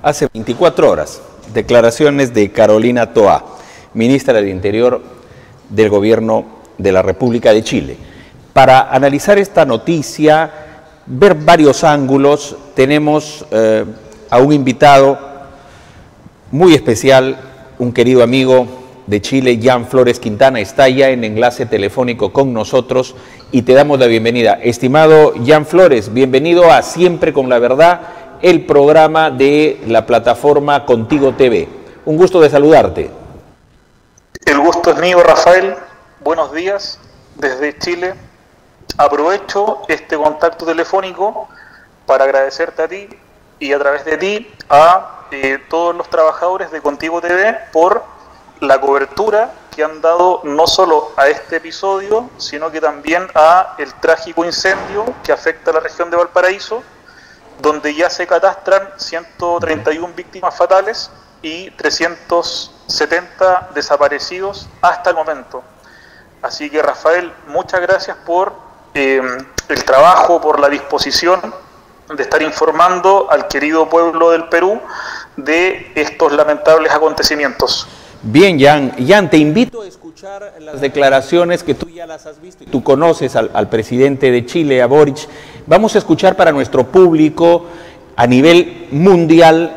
hace 24 horas, declaraciones de Carolina Toá, ministra del Interior del Gobierno de la República de Chile. Para analizar esta noticia, ver varios ángulos, tenemos a un invitado muy especial, un querido amigo de Chile, Jan Flores Quintana, está ya en enlace telefónico con nosotros y te damos la bienvenida. Estimado Jan Flores, bienvenido a Siempre con la Verdad, el programa de la plataforma Contigo TV. Un gusto de saludarte. El gusto es mío, Rafael. Buenos días desde Chile. Aprovecho este contacto telefónico para agradecerte a ti y a través de ti a todos los trabajadores de Contigo TV por la cobertura que han dado no solo a este episodio, sino que también a el trágico incendio que afecta a la región de Valparaíso, donde ya se catastran 131 víctimas fatales y 370 desaparecidos hasta el momento. Así que, Rafael, muchas gracias por el trabajo, por la disposición de estar informando al querido pueblo del Perú de estos lamentables acontecimientos. Bien, Jan, te invito a escuchar las declaraciones que tú ya las has visto y tú conoces al presidente de Chile, a Boric. Vamos a escuchar para nuestro público a nivel mundial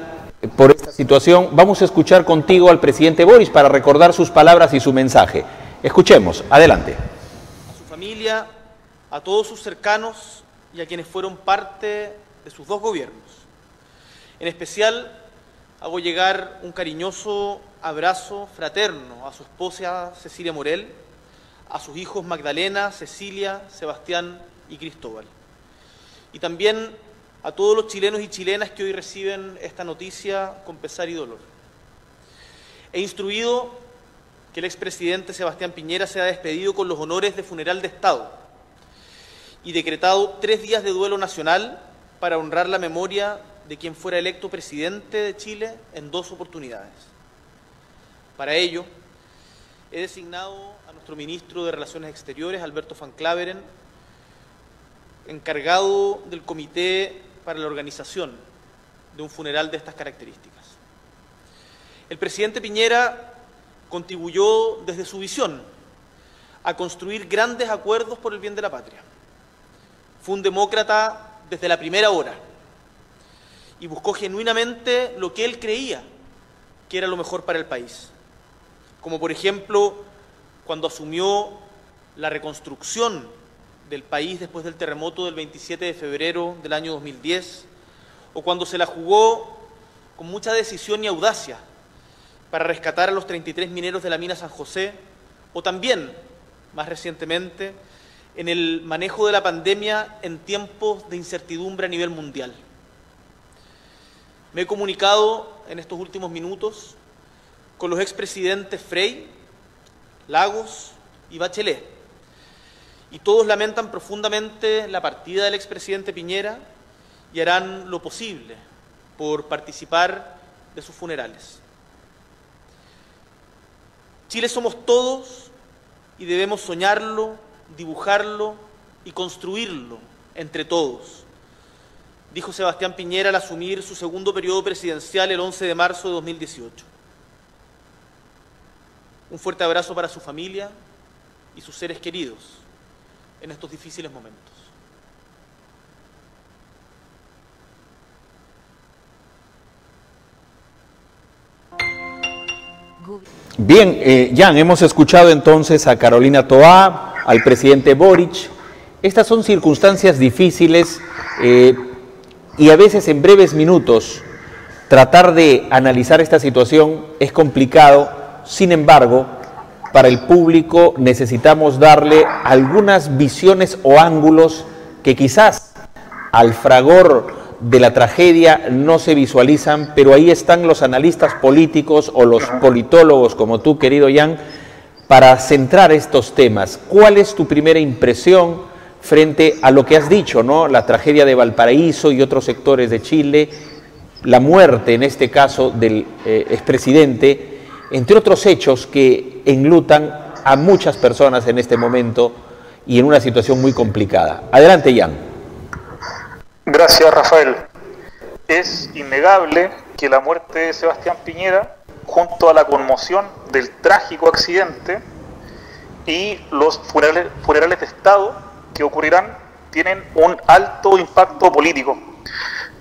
por esta situación. Vamos a escuchar contigo al presidente Boric para recordar sus palabras y su mensaje. Escuchemos, adelante. A su familia, a todos sus cercanos y a quienes fueron parte de sus dos gobiernos. En especial, hago llegar un cariñoso abrazo fraterno a su esposa Cecilia Morel, a sus hijos Magdalena, Cecilia, Sebastián y Cristóbal. Y también a todos los chilenos y chilenas que hoy reciben esta noticia con pesar y dolor. He instruido que el expresidente Sebastián Piñera sea despedido con los honores de funeral de Estado y decretado 3 días de duelo nacional para honrar la memoria de quien fuera electo presidente de Chile en 2 oportunidades. Para ello, he designado a nuestro ministro de Relaciones Exteriores, Alberto Van Klaveren, encargado del comité para la organización de un funeral de estas características. El presidente Piñera contribuyó desde su visión a construir grandes acuerdos por el bien de la patria. Fue un demócrata desde la primera hora y buscó genuinamente lo que él creía que era lo mejor para el país. Como por ejemplo, cuando asumió la reconstrucción del país después del terremoto del 27 de febrero del año 2010, o cuando se la jugó con mucha decisión y audacia para rescatar a los 33 mineros de la mina San José, o también, más recientemente, en el manejo de la pandemia en tiempos de incertidumbre a nivel mundial. Me he comunicado en estos últimos minutos con los expresidentes Frei, Lagos y Bachelet, y todos lamentan profundamente la partida del expresidente Piñera y harán lo posible por participar de sus funerales. Chile somos todos y debemos soñarlo, dibujarlo y construirlo entre todos, dijo Sebastián Piñera al asumir su segundo periodo presidencial el 11 de marzo de 2018. Un fuerte abrazo para su familia y sus seres queridos en estos difíciles momentos. Bien, Jan, hemos escuchado entonces a Carolina Toá, al presidente Boric. Estas son circunstancias difíciles y a veces en breves minutos tratar de analizar esta situación es complicado. Sin embargo, para el público necesitamos darle algunas visiones o ángulos que quizás al fragor de la tragedia no se visualizan, pero ahí están los analistas políticos o los politólogos como tú, querido Jan, para centrar estos temas. ¿Cuál es tu primera impresión frente a lo que has dicho, ¿no? La tragedia de Valparaíso y otros sectores de Chile, la muerte en este caso del expresidente, entre otros hechos que enlutan a muchas personas en este momento y en una situación muy complicada? Adelante, Jan. Gracias, Rafael. Es innegable que la muerte de Sebastián Piñera, junto a la conmoción del trágico accidente y los funerales de Estado que ocurrirán, tienen un alto impacto político.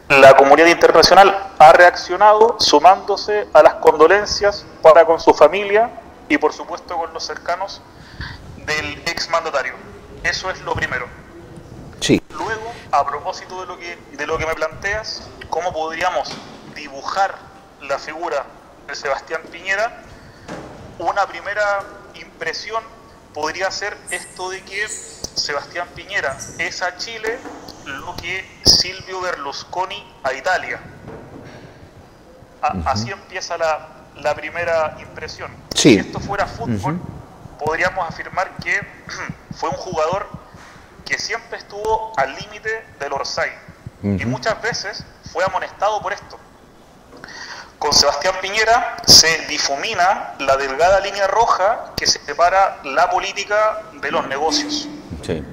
La comunidad internacional ha reaccionado sumándose a las condolencias para con su familia y por supuesto con los cercanos del exmandatario. Eso es lo primero. Sí. Luego, a propósito de lo que me planteas, ¿cómo podríamos dibujar la figura de Sebastián Piñera? Una primera impresión podría ser esto de que Sebastián Piñera es a Chile lo que Silvio Berlusconi a Italia. Así empieza la primera impresión. Sí. Si esto fuera fútbol, podríamos afirmar que fue un jugador que siempre estuvo al límite del offside y muchas veces fue amonestado por esto. Con Sebastián Piñera se difumina la delgada línea roja que separa la política de los negocios. Sí.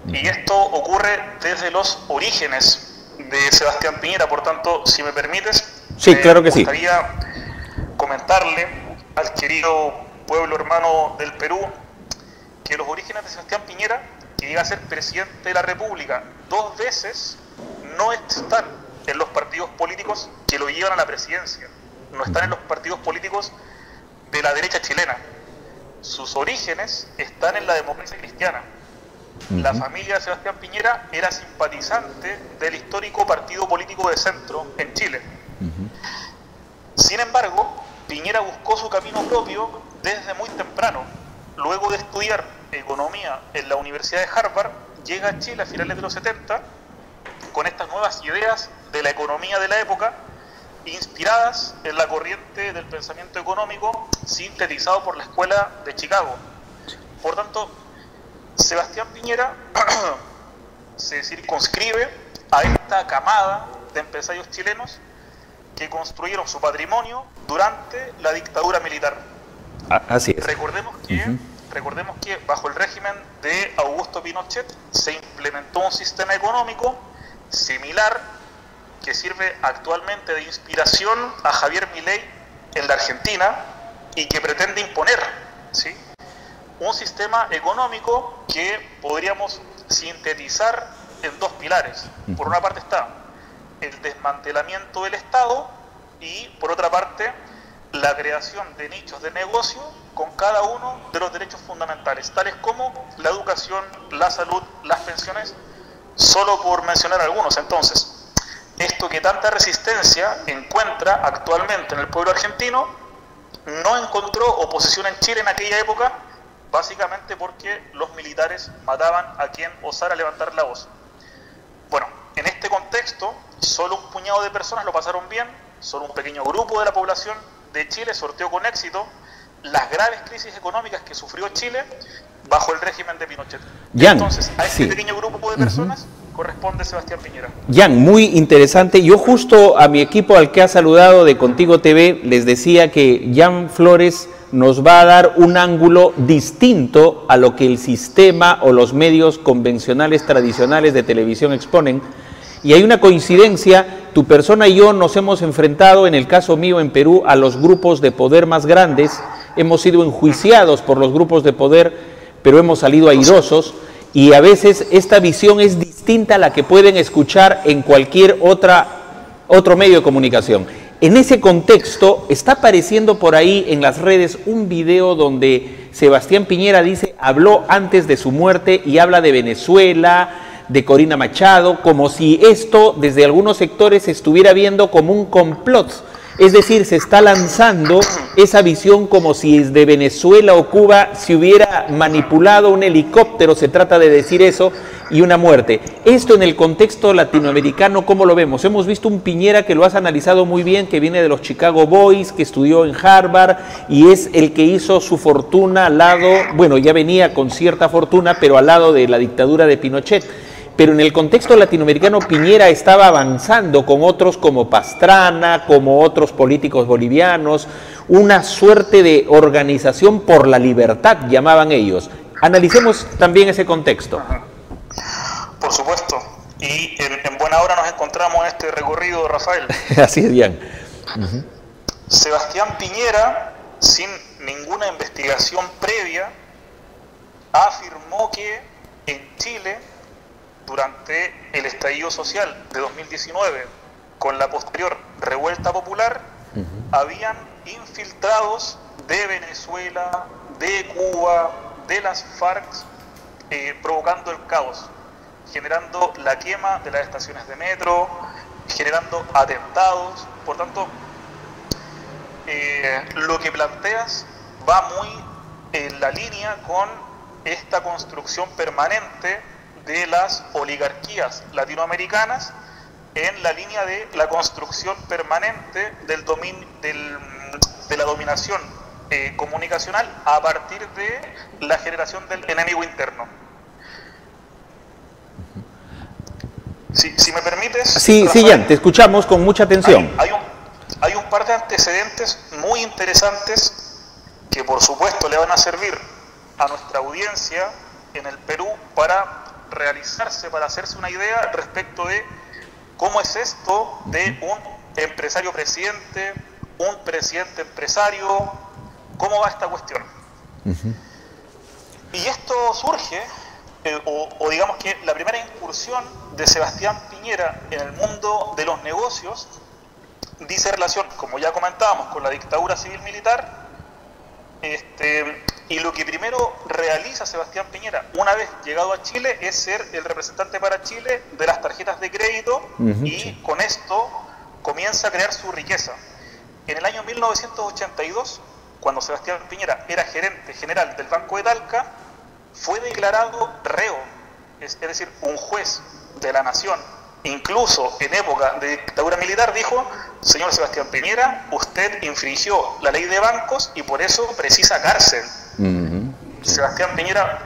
Y esto ocurre desde los orígenes de Sebastián Piñera. Por tanto, si me permites, sí, claro que sí, me gustaría comentarle al querido pueblo hermano del Perú que los orígenes de Sebastián Piñera, que llega a ser presidente de la República 2 veces, no están en los partidos políticos que lo llevan a la presidencia, no están en los partidos políticos de la derecha chilena. Sus orígenes están en la democracia cristiana. La familia de Sebastián Piñera era simpatizante del histórico partido político de centro en Chile. Sin embargo, Piñera buscó su camino propio desde muy temprano. Luego de estudiar economía en la Universidad de Harvard, llega a Chile a finales de los 70 con estas nuevas ideas de la economía de la época, inspiradas en la corriente del pensamiento económico sintetizado por la Escuela de Chicago. Por tanto, Sebastián Piñera se circunscribe a esta camada de empresarios chilenos que construyeron su patrimonio durante la dictadura militar. Así es. Recordemos que bajo el régimen de Augusto Pinochet se implementó un sistema económico similar que sirve actualmente de inspiración a Javier Milei en la Argentina y que pretende imponer, ¿sí?, un sistema económico que podríamos sintetizar en 2 pilares. Por una parte está el desmantelamiento del Estado y por otra parte la creación de nichos de negocio con cada uno de los derechos fundamentales, tales como la educación, la salud, las pensiones, solo por mencionar algunos. Entonces, esto que tanta resistencia encuentra actualmente en el pueblo argentino, no encontró oposición en Chile en aquella época, básicamente porque los militares mataban a quien osara levantar la voz. Bueno, en este contexto, solo un puñado de personas lo pasaron bien, solo un pequeño grupo de la población de Chile sorteó con éxito las graves crisis económicas que sufrió Chile bajo el régimen de Pinochet. Jan, entonces, a este sí, pequeño grupo de personas corresponde Sebastián Piñera. Jan, muy interesante. Yo justo a mi equipo al que ha saludado de Contigo TV les decía que Jan Flores nos va a dar un ángulo distinto a lo que el sistema o los medios convencionales tradicionales de televisión exponen. Y hay una coincidencia, tu persona y yo nos hemos enfrentado, en el caso mío en Perú, a los grupos de poder más grandes, hemos sido enjuiciados por los grupos de poder, pero hemos salido airosos, y a veces esta visión es distinta a la que pueden escuchar en cualquier otro medio de comunicación. En ese contexto, está apareciendo por ahí en las redes un video donde Sebastián Piñera dice, habló antes de su muerte y habla de Venezuela, de Corina Machado, como si esto desde algunos sectores se estuviera viendo como un complot. Es decir, se está lanzando esa visión como si desde Venezuela o Cuba se hubiera manipulado un helicóptero, se trata de decir eso, y una muerte. Esto en el contexto latinoamericano, ¿cómo lo vemos? Hemos visto un Piñera que lo has analizado muy bien, que viene de los Chicago Boys, que estudió en Harvard, y es el que hizo su fortuna al lado, bueno, ya venía con cierta fortuna, pero al lado de la dictadura de Pinochet. Pero en el contexto latinoamericano Piñera estaba avanzando con otros como Pastrana, como otros políticos bolivianos, una suerte de organización por la libertad, llamaban ellos. Analicemos también ese contexto. Por supuesto, y en buena hora nos encontramos en este recorrido, Rafael. Así es, Jan. Sebastián Piñera, sin ninguna investigación previa, afirmó que en Chile, durante el estallido social de 2019, con la posterior revuelta popular, habían infiltrados de Venezuela, de Cuba, de las FARC, provocando el caos, generando la quema de las estaciones de metro, generando atentados. Por tanto, lo que planteas va muy en la línea con esta construcción permanente de las oligarquías latinoamericanas, en la línea de la construcción permanente de la dominación comunicacional a partir de la generación del enemigo interno. Si me permites... Sí, Rafael, sí, Jan, te escuchamos con mucha atención. Hay un par de antecedentes muy interesantes que por supuesto le van a servir a nuestra audiencia en el Perú para hacerse una idea respecto de cómo es esto de un empresario presidente, un presidente empresario, cómo va esta cuestión. Y esto surge, o digamos que la primera incursión de Sebastián Piñera en el mundo de los negocios dice relación, como ya comentábamos, con la dictadura civil-militar. Y lo que primero realiza Sebastián Piñera una vez llegado a Chile es ser el representante para Chile de las tarjetas de crédito, y con esto comienza a crear su riqueza. En el año 1982, cuando Sebastián Piñera era gerente general del Banco de Talca, fue declarado reo, es decir, un juez de la nación, incluso en época de dictadura militar, dijo: señor Sebastián Piñera, usted infringió la ley de bancos y por eso precisa cárcel. Sebastián Piñera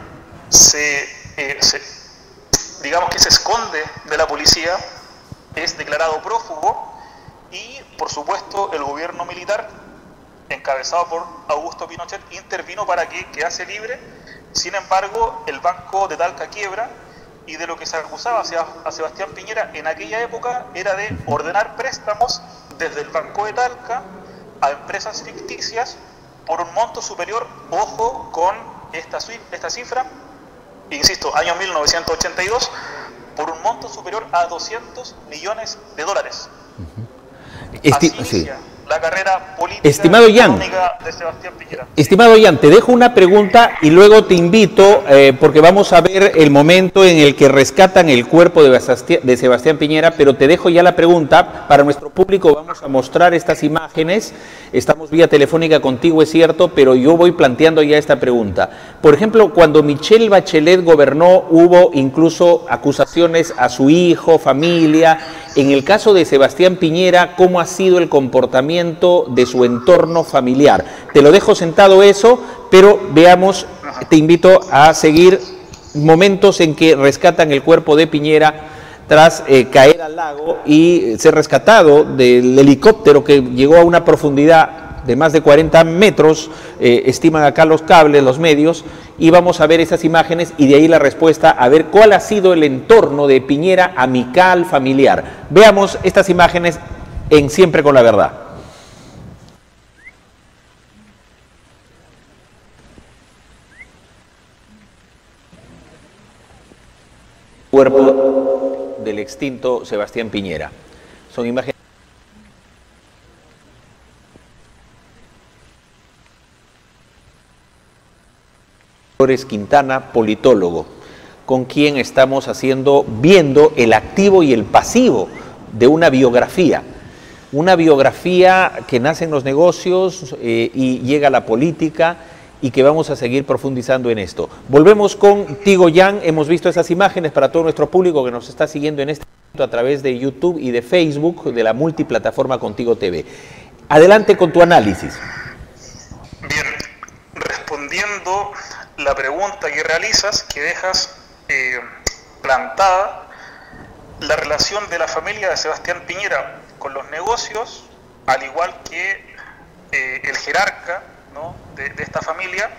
digamos que se esconde de la policía, es declarado prófugo, y por supuesto el gobierno militar, encabezado por Augusto Pinochet, intervino para que quedase libre. Sin embargo, el Banco de Talca quiebra, y de lo que se acusaba a Sebastián Piñera en aquella época era de ordenar préstamos desde el Banco de Talca a empresas ficticias por un monto superior, ojo con esta cifra, insisto, año 1982, por un monto superior a $200 millones. Así inicia la carrera política Estimado y Jan, económica de Sebastián Piñera. Estimado Jan, te dejo una pregunta y luego te invito, porque vamos a ver el momento en el que rescatan el cuerpo de Sebastián Piñera, pero te dejo ya la pregunta. Para nuestro público vamos a mostrar estas imágenes. Estamos vía telefónica contigo, es cierto, pero yo voy planteando ya esta pregunta. Por ejemplo, cuando Michelle Bachelet gobernó, hubo incluso acusaciones a su hijo, familia. En el caso de Sebastián Piñera, ¿cómo ha sido el comportamiento de su entorno familiar? Te lo dejo sentado eso, pero veamos, te invito a seguir momentos en que rescatan el cuerpo de Piñera tras caer al lago y ser rescatado del helicóptero que llegó a una profundidad de más de 40 metros, estiman acá los cables, los medios, y vamos a ver esas imágenes y de ahí la respuesta a ver cuál ha sido el entorno de Piñera amical, familiar. Veamos estas imágenes en Siempre con la Verdad. Cuerpo del extinto Sebastián Piñera. Son imágenes. Quintana, politólogo, con quien estamos viendo el activo y el pasivo de una biografía que nace en los negocios y llega a la política, y que vamos a seguir profundizando en esto. Volvemos contigo, Jan. Hemos visto esas imágenes para todo nuestro público que nos está siguiendo en este momento a través de YouTube y de Facebook, de la multiplataforma Contigo TV. Adelante con tu análisis. Bien, respondiendo la pregunta que realizas, que dejas plantada, la relación de la familia de Sebastián Piñera con los negocios, al igual que el jerarca, ¿no?, de esta familia,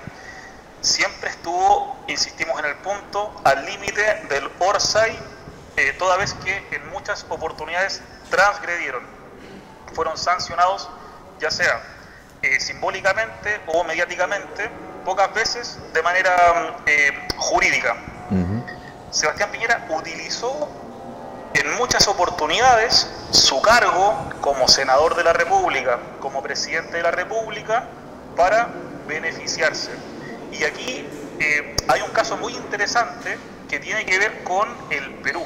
siempre estuvo, insistimos en el punto, al límite del orsay, toda vez que en muchas oportunidades transgredieron. fueron sancionados, ya sea simbólicamente o mediáticamente, pocas veces de manera jurídica. Sebastián Piñera utilizó en muchas oportunidades su cargo como senador de la República, como presidente de la República, para beneficiarse. Y aquí hay un caso muy interesante que tiene que ver con el Perú.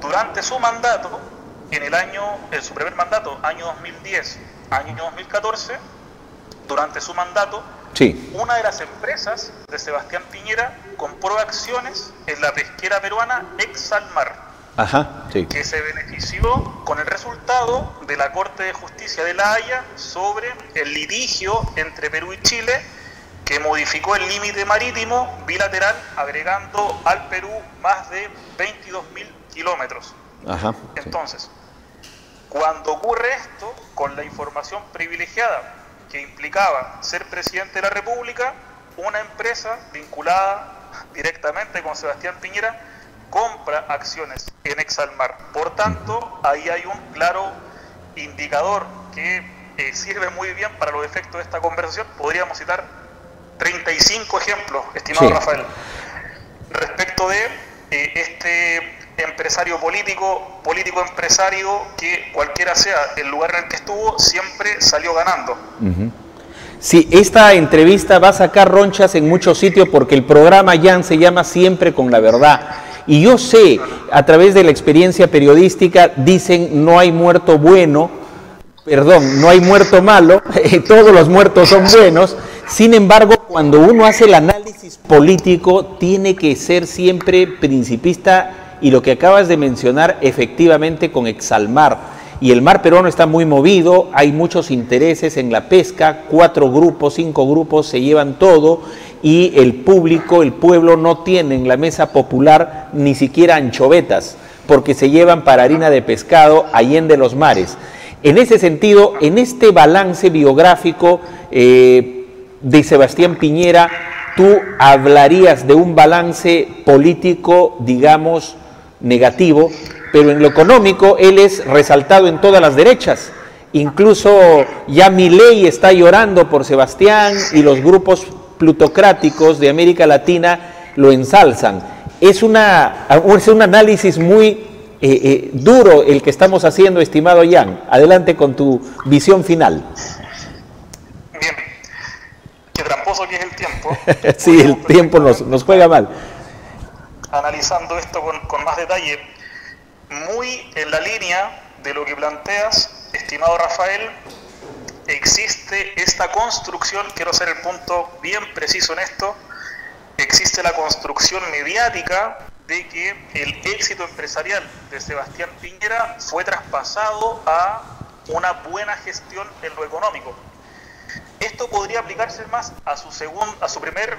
Durante su mandato, en su primer mandato, año 2010, año 2014, durante su mandato, sí, una de las empresas de Sebastián Piñera compró acciones en la pesquera peruana Exalmar, sí, que se benefició con el resultado de la Corte de Justicia de La Haya sobre el litigio entre Perú y Chile, que modificó el límite marítimo bilateral, agregando al Perú más de 22.000 kilómetros. Entonces, cuando ocurre esto, con la información privilegiada que implicaba ser presidente de la República, una empresa vinculada directamente con Sebastián Piñera compra acciones en Exalmar. Por tanto, ahí hay un claro indicador que sirve muy bien para los efectos de esta conversación. Podríamos citar 35 ejemplos, estimado Rafael, respecto de este empresario político empresario, que cualquiera sea el lugar en el que estuvo, siempre salió ganando. Sí, esta entrevista va a sacar ronchas en muchos sitios porque el programa, Jan, se llama Siempre con la Verdad. Y yo sé, a través de la experiencia periodística, dicen no hay muerto bueno, perdón, no hay muerto malo, todos los muertos son buenos. Sin embargo, cuando uno hace el análisis político, tiene que ser siempre principista, y lo que acabas de mencionar, efectivamente, con Exalmar. Y el mar peruano está muy movido, hay muchos intereses en la pesca, 4 grupos, 5 grupos se llevan todo, y el público, el pueblo no tiene en la mesa popular ni siquiera anchovetas, porque se llevan para harina de pescado allende los mares. En ese sentido, en este balance biográfico de Sebastián Piñera, tú hablarías de un balance político, digamos, negativo, pero en lo económico él es resaltado en todas las derechas. Incluso ya Milei está llorando por Sebastián y los grupos plutocráticos de América Latina lo ensalzan. Es un análisis muy duro el que estamos haciendo, estimado Jan. Adelante con tu visión final. Bien, qué tramposo que es el tiempo. Sí, el tiempo nos juega mal. Analizando esto con más detalle, muy en la línea de lo que planteas, estimado Rafael, existe esta construcción, quiero hacer el punto bien preciso en esto, existe la construcción mediática de que el éxito empresarial de Sebastián Piñera fue traspasado a una buena gestión en lo económico. Esto podría aplicarse más a su primer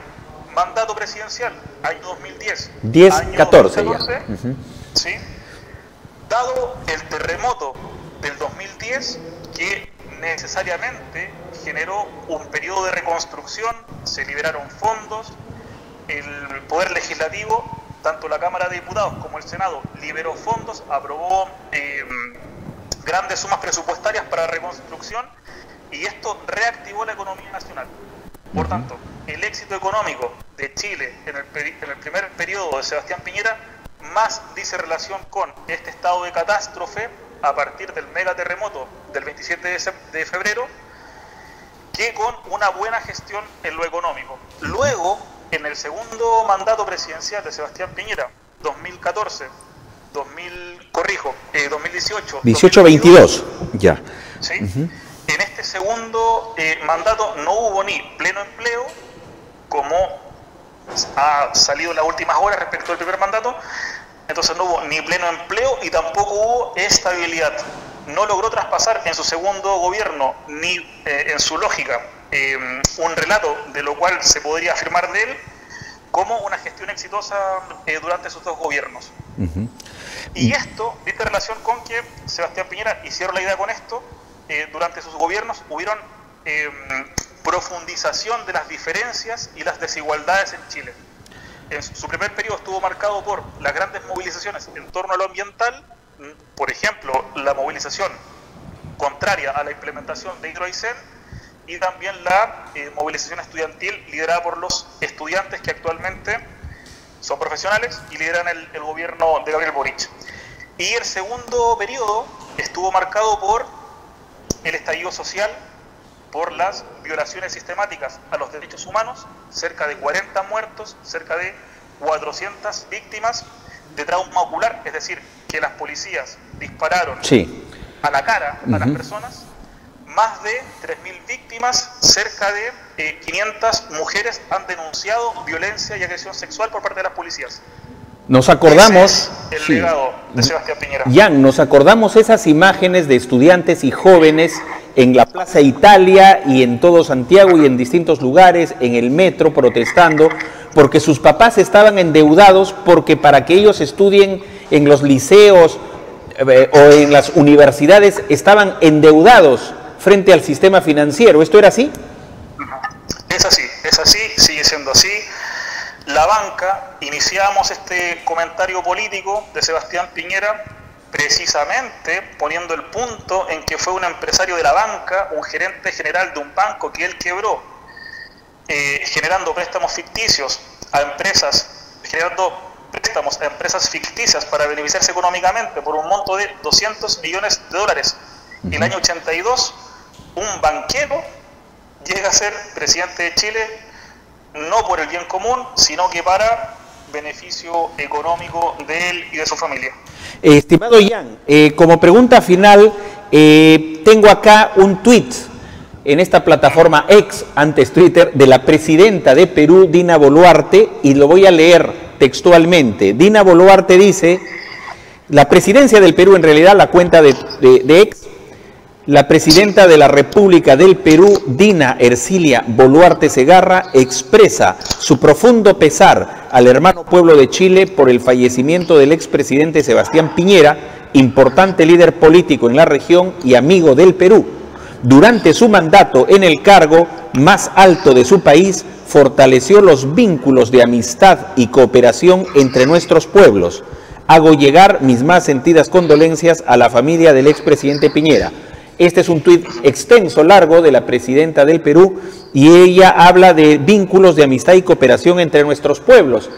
mandato presidencial, año 2010. 14 ya. ¿Sí? Dado el terremoto del 2010, que necesariamente generó un periodo de reconstrucción, se liberaron fondos, el Poder Legislativo, tanto la Cámara de Diputados como el Senado, liberó fondos, aprobó grandes sumas presupuestarias para la reconstrucción, y esto reactivó la economía nacional. Por tanto, el éxito económico de Chile en el primer periodo de Sebastián Piñera más dice relación con este estado de catástrofe a partir del megaterremoto del 27 de febrero que con una buena gestión en lo económico. Luego, en el segundo mandato presidencial de Sebastián Piñera, 2018, 18-22, ya. ¿Sí? En este segundo mandato no hubo ni pleno empleo, como ha salido en las últimas horas respecto al primer mandato. Entonces no hubo ni pleno empleo y tampoco hubo estabilidad. No logró traspasar en su segundo gobierno, ni en su lógica, un relato de lo cual se podría afirmar de él como una gestión exitosa durante sus 2 gobiernos. Y esto dice relación con que Sebastián Piñera, y cierro la idea con esto, durante sus gobiernos hubieron profundización de las diferencias y las desigualdades en Chile. En su primer periodo estuvo marcado por las grandes movilizaciones en torno a lo ambiental, por ejemplo, la movilización contraria a la implementación de Hidroaicén, y también la movilización estudiantil liderada por los estudiantes que actualmente son profesionales y lideran el gobierno de Gabriel Boric. Y el segundo periodo estuvo marcado por el estallido social, por las violaciones sistemáticas a los derechos humanos, cerca de 40 muertos, cerca de 400 víctimas de trauma ocular, es decir, que las policías dispararon a la cara a las personas, más de 3.000 víctimas, cerca de 500 mujeres han denunciado violencia y agresión sexual por parte de las policías. Nos acordamos, ese es el legado de Sebastián Piñera. Jan, nos acordamos esas imágenes de estudiantes y jóvenes en la Plaza Italia y en todo Santiago y en distintos lugares, en el metro, protestando, porque sus papás estaban endeudados, porque para que ellos estudien en los liceos o en las universidades estaban endeudados frente al sistema financiero. ¿Esto era así? Es así, sigue siendo así. La banca, iniciamos este comentario político de Sebastián Piñera precisamente poniendo el punto en que fue un empresario de la banca, un gerente general de un banco que él quebró, generando préstamos ficticios a empresas, generando préstamos a empresas ficticias para beneficiarse económicamente por un monto de $200 millones. El año 82, un banquero llega a ser presidente de Chile, no por el bien común, sino que para beneficio económico de él y de su familia. Estimado Jan, como pregunta final, tengo acá un tuit en esta plataforma X, antes Twitter, de la presidenta de Perú, Dina Boluarte, y lo voy a leer textualmente. Dina Boluarte dice: la presidencia del Perú, en realidad la cuenta de X, la presidenta de la República del Perú, Dina Ercilia Boluarte Segarra, expresa su profundo pesar al hermano pueblo de Chile por el fallecimiento del expresidente Sebastián Piñera, importante líder político en la región y amigo del Perú. Durante su mandato en el cargo más alto de su país, fortaleció los vínculos de amistad y cooperación entre nuestros pueblos. Hago llegar mis más sentidas condolencias a la familia del expresidente Piñera. Este es un tuit extenso, largo, de la presidenta del Perú, y ella habla de vínculos de amistad y cooperación entre nuestros pueblos.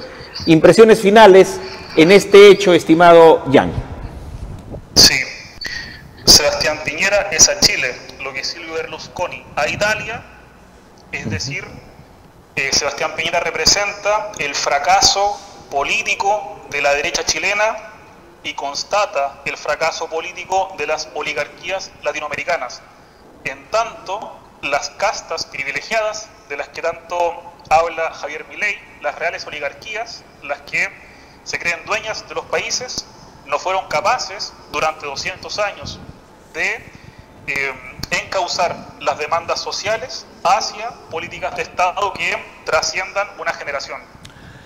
Impresiones finales en este hecho, estimado Jan. Sí, Sebastián Piñera es a Chile lo que Silvio Berlusconi a Italia, es decir, Sebastián Piñera representa el fracaso político de la derecha chilena y constata el fracaso político de las oligarquías latinoamericanas. En tanto, las castas privilegiadas de las que tanto habla Javier Milei, las reales oligarquías, las que se creen dueñas de los países, no fueron capaces durante 200 años de encauzar las demandas sociales hacia políticas de Estado que trasciendan una generación.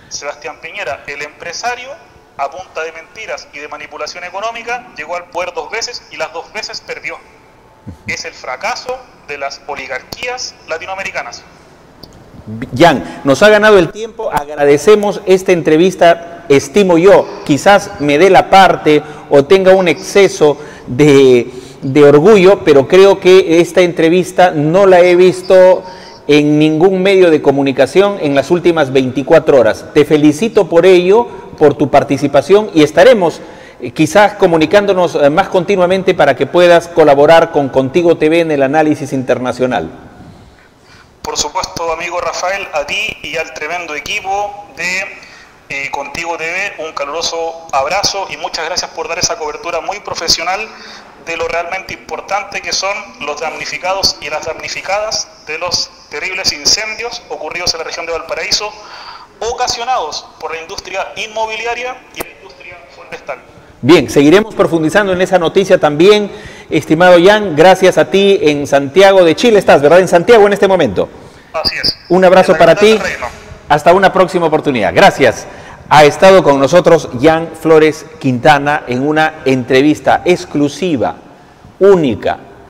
Sebastián Piñera, el empresario, a punta de mentiras y de manipulación económica, llegó al poder 2 veces y las 2 veces perdió. Es el fracaso de las oligarquías latinoamericanas. Jan, nos ha ganado el tiempo, agradecemos esta entrevista, estimo yo, quizás me dé la parte o tenga un exceso de orgullo, pero creo que esta entrevista no la he visto en ningún medio de comunicación en las últimas 24 horas. Te felicito por ello, por tu participación, y estaremos quizás comunicándonos más continuamente para que puedas colaborar con Contigo TV en el análisis internacional. Por supuesto, amigo Rafael, a ti y al tremendo equipo de Contigo TV, un caluroso abrazo y muchas gracias por dar esa cobertura muy profesional de lo realmente importante que son los damnificados y las damnificadas de los terribles incendios ocurridos en la región de Valparaíso, ocasionados por la industria inmobiliaria y la industria forestal. Bien, seguiremos profundizando en esa noticia también, estimado Jan. Gracias a ti en Santiago de Chile. Estás, ¿verdad? En Santiago en este momento. Así es. Un abrazo para ti. Hasta una próxima oportunidad. Gracias. Ha estado con nosotros Jan Flores Quintana en una entrevista exclusiva, única,